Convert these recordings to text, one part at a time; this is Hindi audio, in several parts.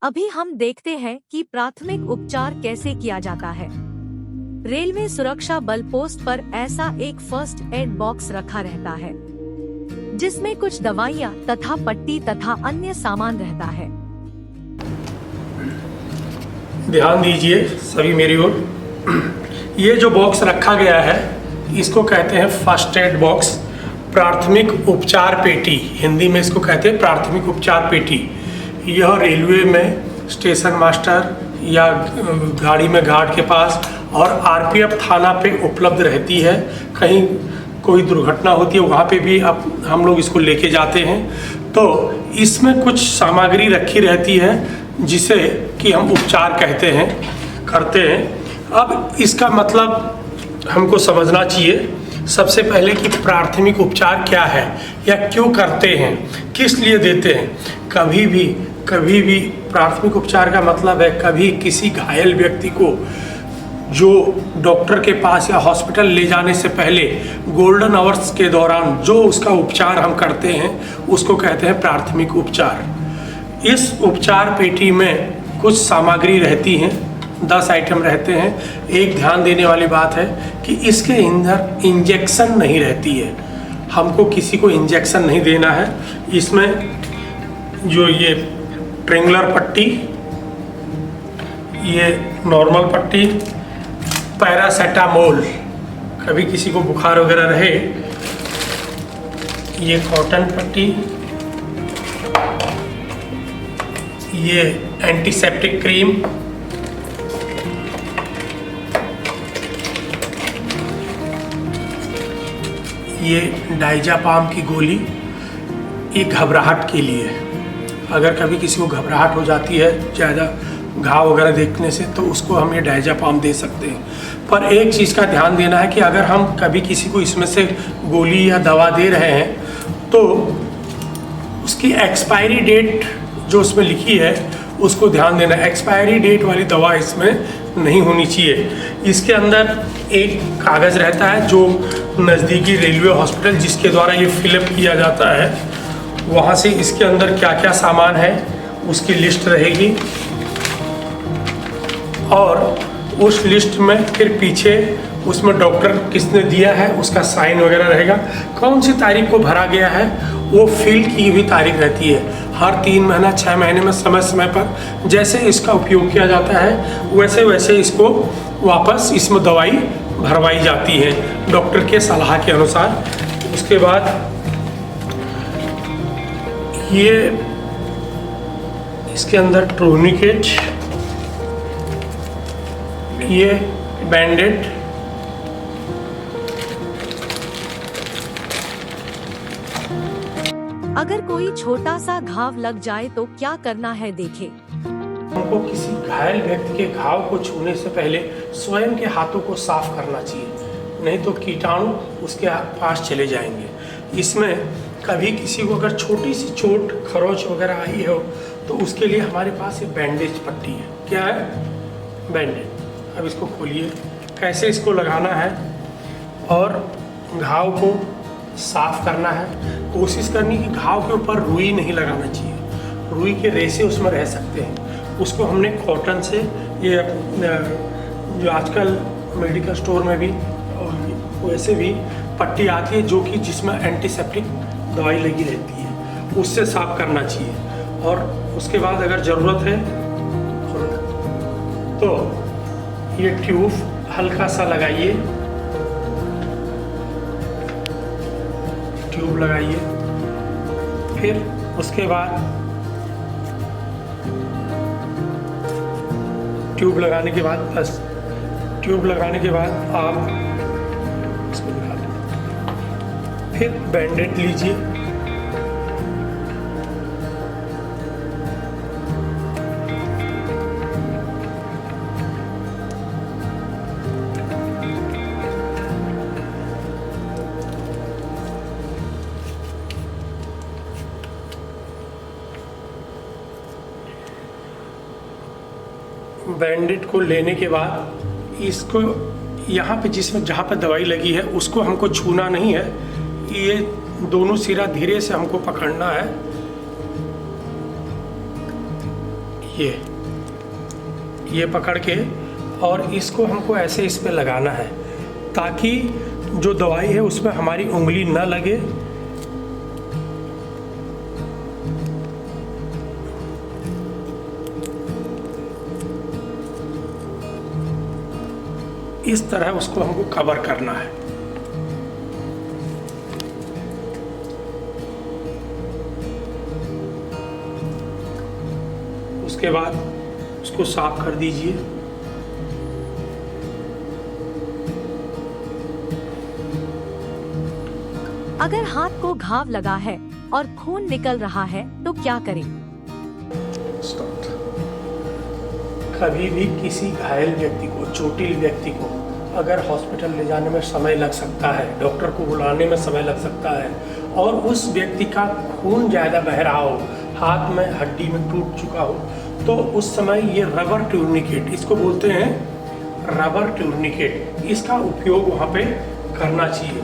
अभी हम देखते हैं कि प्राथमिक उपचार कैसे किया जाता है। रेलवे सुरक्षा बल पोस्ट पर ऐसा एक फर्स्ट एड बॉक्स रखा रहता है, जिसमें कुछ दवाइयाँ तथा पट्टी तथा अन्य सामान रहता है। ध्यान दीजिए सभी मेरी ओर। ये जो बॉक्स रखा गया है इसको कहते हैं फर्स्ट एड बॉक्स, प्राथमिक उपचार पेटी। हिंदी में इसको कहते हैं प्राथमिक उपचार पेटी। यह रेलवे में स्टेशन मास्टर या गाड़ी में गार्ड के पास और आरपीएफ थाना पे उपलब्ध रहती है। कहीं कोई दुर्घटना होती है वहाँ पे भी अब हम लोग इसको लेके जाते हैं। तो इसमें कुछ सामग्री रखी रहती है जिसे कि हम उपचार कहते हैं, करते हैं। अब इसका मतलब हमको समझना चाहिए सबसे पहले कि प्राथमिक उपचार क्या है या क्यों करते हैं, किस लिए देते हैं। कभी भी प्राथमिक उपचार का मतलब है कभी किसी घायल व्यक्ति को जो डॉक्टर के पास या हॉस्पिटल ले जाने से पहले गोल्डन आवर्स के दौरान जो उसका उपचार हम करते हैं उसको कहते हैं प्राथमिक उपचार। इस उपचार पेटी में कुछ सामग्री रहती हैं, 10 आइटम रहते हैं। एक ध्यान देने वाली बात है कि इसके अंदर इंजेक्शन नहीं रहती है, हमको किसी को इंजेक्शन नहीं देना है। इसमें जो ये ट्रेंगुलर पट्टी, ये नॉर्मल पट्टी, पैरासेटामोल, कभी किसी को बुखार वगैरह रहे, ये कॉटन पट्टी, ये एंटीसेप्टिक क्रीम, ये डाइजापाम की गोली, ये घबराहट के लिए। अगर कभी किसी को घबराहट हो जाती है ज़्यादा घाव वगैरह देखने से तो उसको हम ये डाइजापाम दे सकते हैं। पर एक चीज़ का ध्यान देना है कि अगर हम कभी किसी को इसमें से गोली या दवा दे रहे हैं तो उसकी एक्सपायरी डेट जो उसमें लिखी है उसको ध्यान देना। एक्सपायरी डेट वाली दवा इसमें नहीं होनी चाहिए। इसके अंदर एक कागज़ रहता है जो नज़दीकी रेलवे हॉस्पिटल जिसके द्वारा ये फिलअप किया जाता है, वहाँ से इसके अंदर क्या क्या सामान है उसकी लिस्ट रहेगी और उस लिस्ट में फिर पीछे उसमें डॉक्टर किसने दिया है उसका साइन वगैरह रहेगा। कौन सी तारीख को भरा गया है वो फिल की हुई तारीख रहती है। हर 3 महीना 6 महीने में समय समय पर जैसे इसका उपयोग किया जाता है वैसे वैसे इसको वापस इसमें दवाई भरवाई जाती है डॉक्टर के सलाह के अनुसार। उसके बाद ये इसके अंदर टूर्निकेट, ये बैंडेड, अगर कोई छोटा सा घाव लग जाए तो क्या करना है देखें। हमको किसी घायल व्यक्ति के घाव को छूने से पहले स्वयं के हाथों को साफ करना चाहिए, नहीं तो कीटाणु उसके पास चले जाएंगे। इसमें कभी किसी को अगर छोटी सी चोट खरोच वगैरह आई हो तो उसके लिए हमारे पास ये बैंडेज पट्टी है। क्या है? बैंडेज। अब इसको खोलिए, कैसे इसको लगाना है और घाव को साफ करना है। कोशिश करनी कि घाव के ऊपर रुई नहीं लगाना चाहिए, रुई के रेशे उसमें रह सकते हैं। उसको हमने कॉटन से, ये जो आजकल मेडिकल स्टोर में भी वैसे भी पट्टी आती है जो कि जिसमें एंटीसेप्टिक दवाई लगी रहती है, उससे साफ करना चाहिए। और उसके बाद अगर ज़रूरत है तो ये ट्यूब हल्का सा लगाइए, ट्यूब लगाइए। फिर उसके बाद ट्यूब लगाने के बाद बस ट्यूब लगाने के बाद आप इसको निकाल दीजिए। फिर बैंडेड लीजिए, बैंडेड को लेने के बाद इसको यहाँ पे जिसमें जहाँ पे दवाई लगी है उसको हमको छूना नहीं है, ये दोनों सिरा धीरे से हमको पकड़ना है। ये पकड़ के, और इसको हमको ऐसे इस पे लगाना है ताकि जो दवाई है उसमें हमारी उंगली न लगे। इस तरह उसको हमको कवर करना है। उसके बाद उसको साफ कर दीजिए। अगर हाथ को घाव लगा है और खून निकल रहा है तो क्या करें? कभी भी किसी घायल व्यक्ति को, चोटिल व्यक्ति को अगर हॉस्पिटल ले जाने में समय लग सकता है, डॉक्टर को बुलाने में समय लग सकता है, और उस व्यक्ति का खून ज़्यादा बह रहा हो, हाथ में हड्डी में टूट चुका हो, तो उस समय ये रबर टूर्निकेट, इसको बोलते हैं रबर टूर्निकेट, इसका उपयोग वहाँ पे करना चाहिए।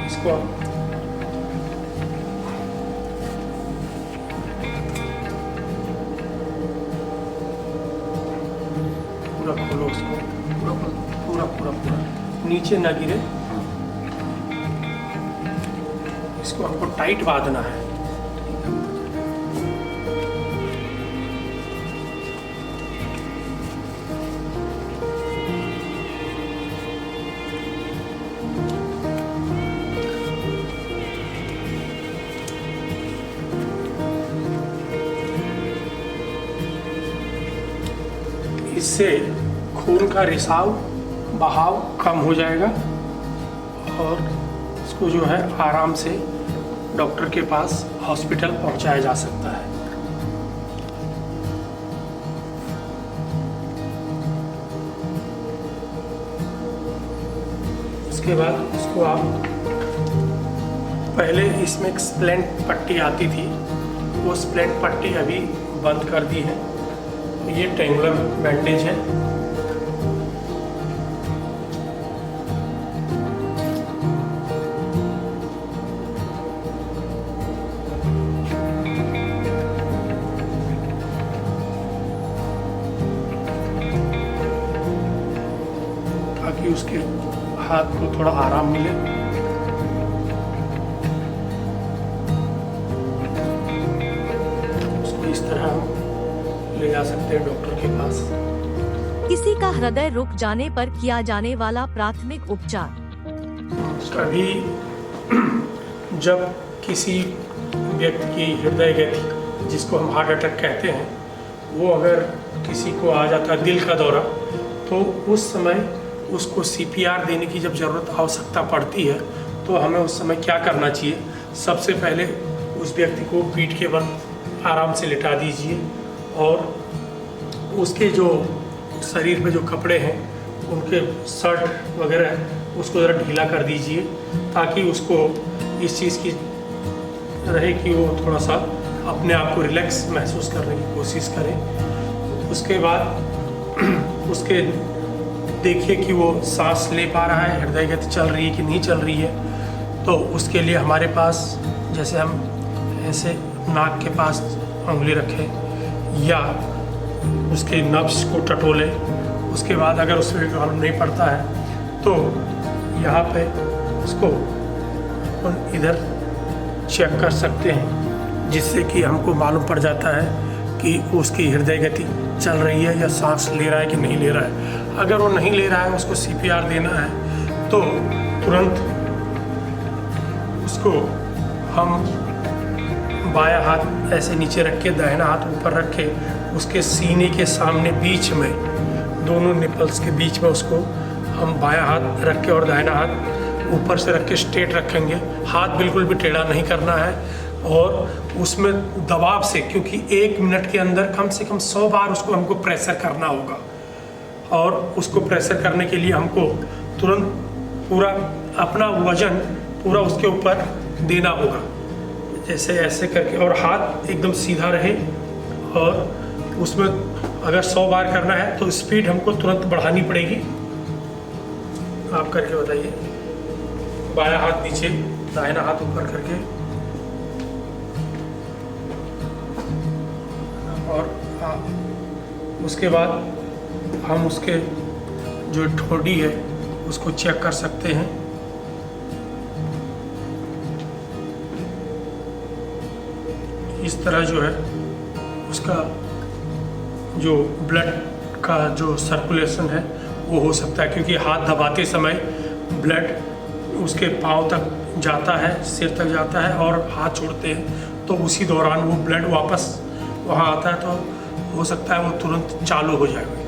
इसको पूरा खोलो, उसको पूरा पूरा पूरा पूरा नीचे ना गिरे। इसको हमको टाइट बांधना है। इससे खून का रिसाव, बहाव कम हो जाएगा और इसको जो है आराम से डॉक्टर के पास हॉस्पिटल पहुंचाया जा सकता है। इसके बाद इसको आप, पहले इसमें एक स्प्लेंट पट्टी आती थी, वो स्प्लेंट पट्टी अभी बंद कर दी है। ये ट्रेंगुलर बैंडेज है। ताकि उसके हाथ को थोड़ा आराम मिले। उसको इस तरह ले जा सकते हैं डॉक्टर के पास। किसी का हृदय रुक जाने पर किया जाने वाला प्राथमिक उपचार। कभी जब किसी व्यक्ति की हृदय गति, जिसको हम हार्ट अटैक कहते हैं, वो अगर किसी को आ जाता है दिल का दौरा, तो उस समय उसको CPR देने की जब ज़रूरत, आवश्यकता पड़ती है, तो हमें उस समय क्या करना चाहिए? सबसे पहले उस व्यक्ति को पीठ के बल आराम से लिटा दीजिए और उसके जो शरीर पे जो कपड़े हैं, उनके शर्ट वगैरह, उसको ज़रा ढीला कर दीजिए ताकि उसको इस चीज़ की रहे कि वो थोड़ा सा अपने आप को रिलैक्स महसूस करने की कोशिश करे। उसके बाद उसके देखिए कि वो सांस ले पा रहा है, हृदय गति चल रही है कि नहीं चल रही है। तो उसके लिए हमारे पास, जैसे हम ऐसे नाक के पास उंगली रखें या उसके नब्ज को टटोले, उसके बाद अगर उसमें मालूम नहीं पड़ता है तो यहाँ पे उसको इधर चेक कर सकते हैं, जिससे कि हमको मालूम पड़ जाता है कि उसकी हृदय गति चल रही है या सांस ले रहा है कि नहीं ले रहा है। अगर वो नहीं ले रहा है, उसको CPR देना है, तो तुरंत उसको हम बायां हाथ ऐसे नीचे रख के, दाहिना हाथ ऊपर रख के, उसके सीने के सामने बीच में, दोनों निपल्स के बीच में उसको हम बायां हाथ रख के और दाहिना हाथ ऊपर से रख के स्ट्रेट रखेंगे। हाथ बिल्कुल भी टेढ़ा नहीं करना है और उसमें दबाव से, क्योंकि 1 मिनट के अंदर कम से कम 100 बार उसको हमको प्रेशर करना होगा, और उसको प्रेशर करने के लिए हमको तुरंत पूरा अपना वजन पूरा उसके ऊपर देना होगा, जैसे ऐसे करके, और हाथ एकदम सीधा रहे। और उसमें अगर 100 बार करना है तो स्पीड हमको तुरंत बढ़ानी पड़ेगी। आप करके बताइए। बायां हाथ नीचे, दाहिना हाथ ऊपर करके, और उसके बाद हम उसके जो ठोड़ी है उसको चेक कर सकते हैं। इस तरह जो है उसका जो ब्लड का जो सर्कुलेशन है वो हो सकता है, क्योंकि हाथ दबाते समय ब्लड उसके पाँव तक जाता है, सिर तक जाता है और हाथ छोड़ते हैं तो उसी दौरान वो ब्लड वापस वहाँ आता है, तो हो सकता है वो तुरंत चालू हो जाए।